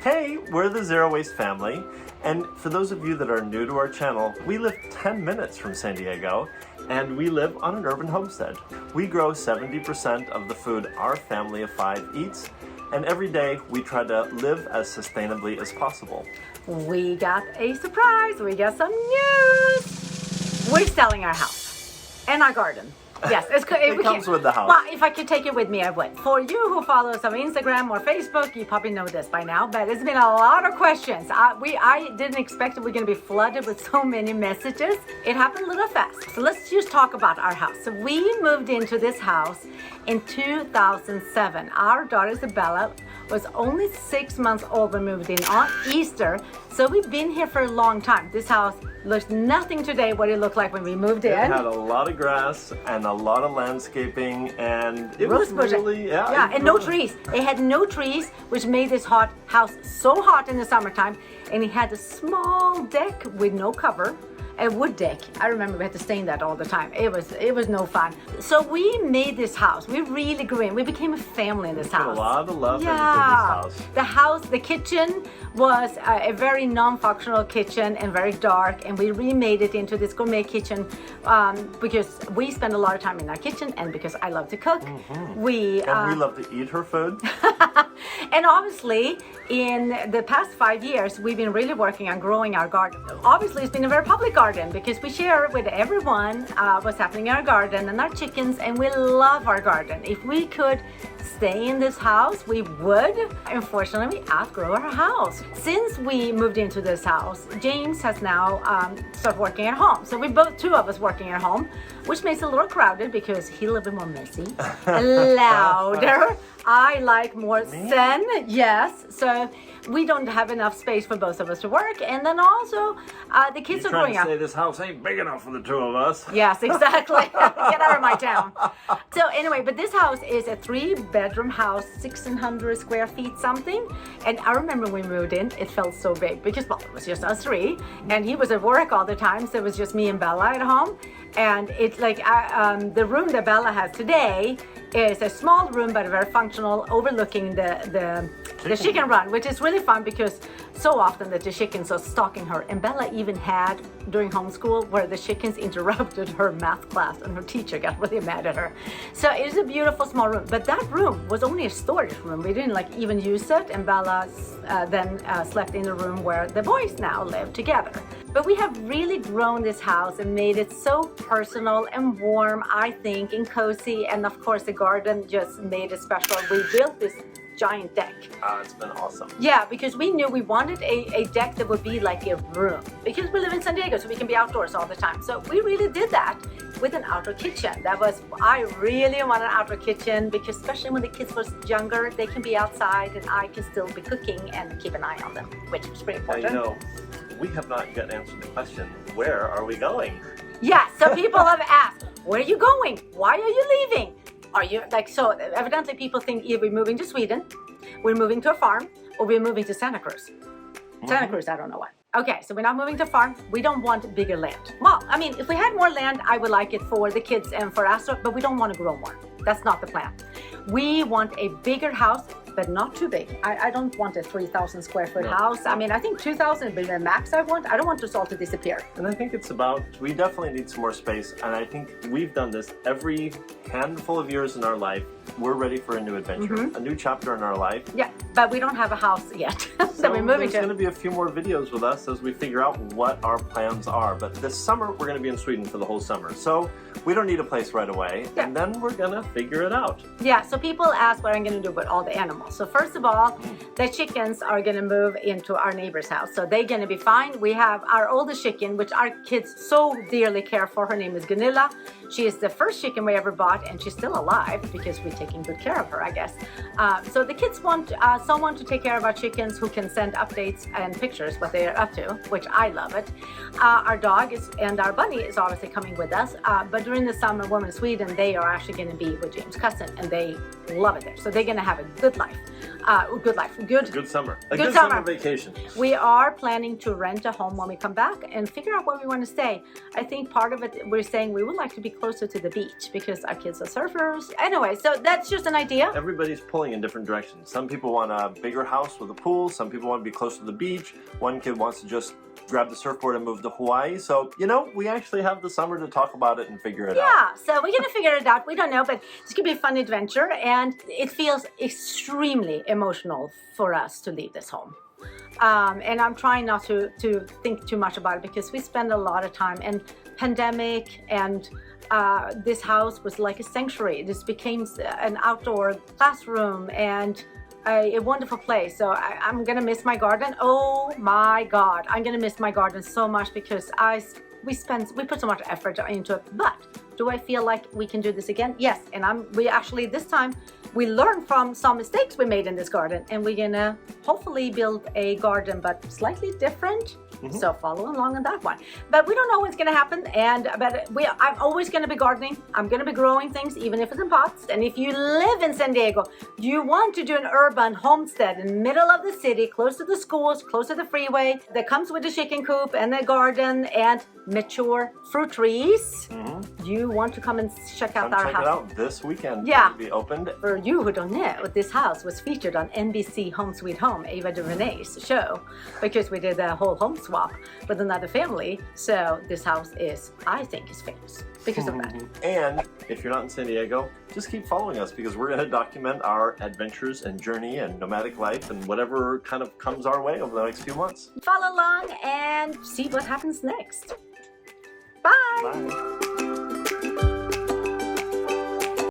Hey, we're the Zero Waste family, and for those of you that are new to our channel, we live 10 minutes from San Diego, and we live on an urban homestead. We grow 70% of the food our family of 5 eats, and every day we try to live as sustainably as possible. We got a surprise. We got some news. We're selling our house and our garden. Yes, it comes with the house. Well, if I could take it with me, I would. For you who follow us on Instagram or Facebook, you probably know this by now, but it's been a lot of questions. I didn't expect that we're going to be flooded with so many messages. It happened a little fast. So let's just talk about our house. So we moved into this house in 2007. Our daughter Isabella was only 6 months old when we moved in on Easter. So we've been here for a long time. This house looks nothing today what it looked like when we moved in. It had a lot of grass and a lot of landscaping, and it was really, and no trees. It had no trees, which made this house so hot in the summertime. And it had a small deck with no cover. A wood deck. I remember we had to stain that all the time. It was no fun. So we made this house. We really grew in. We became a family in this house. Put a lot of love into this house. The kitchen was a very non-functional kitchen and very dark, and we remade it into this gourmet kitchen because we spend a lot of time in our kitchen, and because I love to cook. Mm-hmm. We love to eat her food. And obviously, in the past 5 years, we've been really working on growing our garden. Obviously, it's been a very public garden because we share with everyone what's happening in our garden and our chickens, and we love our garden. If we could stay in this house, we would. Unfortunately, we outgrow our house. Since we moved into this house, James has now started working at home. So we two of us working at home, which makes it a little crowded because he's a little bit more messy, louder. I like more zen, yes. So we don't have enough space for both of us to work. And then also, the kids are growing up. Say this house ain't big enough for the two of us. Yes, exactly. Get out of my town. So anyway, but this house is a 3-bedroom house, 1,600 square feet something. And I remember when we moved in, it felt so big because, well, it was just us three. And he was at work all the time, so it was just me and Bella at home. And it's like the room that Bella has today is a small room, but very functional, overlooking the chicken run, which is really fun because so often that the chickens are stalking her. And Bella even had during homeschool where the chickens interrupted her math class and her teacher got really mad at her. So it is a beautiful small room, but that room was only a storage room. We didn't even use it, and Bella then slept in the room where the boys now live together. But we have really grown this house and made it so personal and warm, I think, and cozy. And of course, the garden just made it special. We built this giant deck. It's been awesome. Yeah, because we knew we wanted a deck that would be like a room. Because we live in San Diego, so we can be outdoors all the time. So we really did that with an outdoor kitchen. I really want an outdoor kitchen because especially when the kids were younger, they can be outside and I can still be cooking and keep an eye on them, which is pretty important. We have not yet answered the question, where are we going? Yeah, so people have asked, where are you going? Why are you leaving? Are you so evidently people think either we're moving to Sweden, we're moving to a farm, or we're moving to Santa Cruz. Santa Cruz, I don't know why. Okay, so we're not moving to farm. We don't want bigger land. Well, I mean, if we had more land, I would like it for the kids and for us, but we don't want to grow more. That's not the plan. We want a bigger house, but not too big. I don't want a 3,000 square foot house. I mean, I think 2,000 would be the max I want. I don't want this all to disappear. And I think we definitely need some more space. And I think we've done this every handful of years in our life. We're ready for a new adventure, a new chapter in our life. Yeah, but we don't have a house yet. So we're moving there's going to be a few more videos with us as we figure out what our plans are. But this summer, we're going to be in Sweden for the whole summer. So we don't need a place right away. Yeah. And then we're going to figure it out. Yeah, so people ask what I'm going to do with all the animals. So first of all, the chickens are going to move into our neighbor's house. So they're going to be fine. We have our oldest chicken, which our kids so dearly care for. Her name is Gunilla. She is the first chicken we ever bought, and she's still alive because we're taking good care of her, I guess. So the kids want someone to take care of our chickens who can send updates and pictures what they are up to, which I love it. Our dog and our bunny is obviously coming with us. But during the summer, when we're in Sweden, they are actually going to be with James' cousin, and they love it there. So they're going to have a good life. Good life. Good summer. A Good good summer. summer vacation. We are planning to rent a home when we come back and figure out where we want to stay. I think part of it, we're saying we would like to be closer to the beach because our kids are surfers. Anyway, so that's just an idea. Everybody's pulling in different directions. Some people want a bigger house with a pool. Some people want to be close to the beach. One kid wants to just grab the surfboard and move to Hawaii. So, we actually have the summer to talk about it and figure it out. Yeah, so we're going to figure it out. We don't know, but it's going to be a fun adventure. And it feels extremely emotional for us to leave this home. And I'm trying not to think too much about it because we spend a lot of time, and pandemic and this house was like a sanctuary. This became an outdoor classroom and a wonderful place. So I'm gonna miss my garden. Oh my God, I'm gonna miss my garden so much because we put so much effort into it. But do I feel like we can do this again? Yes, and we actually this time we learned from some mistakes we made in this garden, and we're gonna hopefully build a garden but slightly different. So follow along on that one. But we don't know what's gonna happen, I'm always gonna be gardening. I'm gonna be growing things, even if it's in pots. And if you live in San Diego, you want to do an urban homestead in the middle of the city, close to the schools, close to the freeway, that comes with a chicken coop and a garden and mature fruit trees. You want to come and check out our house. Check it out this weekend. Yeah. It'll be opened. For you who don't know, this house was featured on NBC Home Sweet Home, Ava DuVernay's show, because we did a whole home swap with another family. So this house I think is famous because of that. And if you're not in San Diego, just keep following us because we're going to document our adventures and journey and nomadic life and whatever kind of comes our way over the next few months. Follow along and see what happens next. Bye. Bye.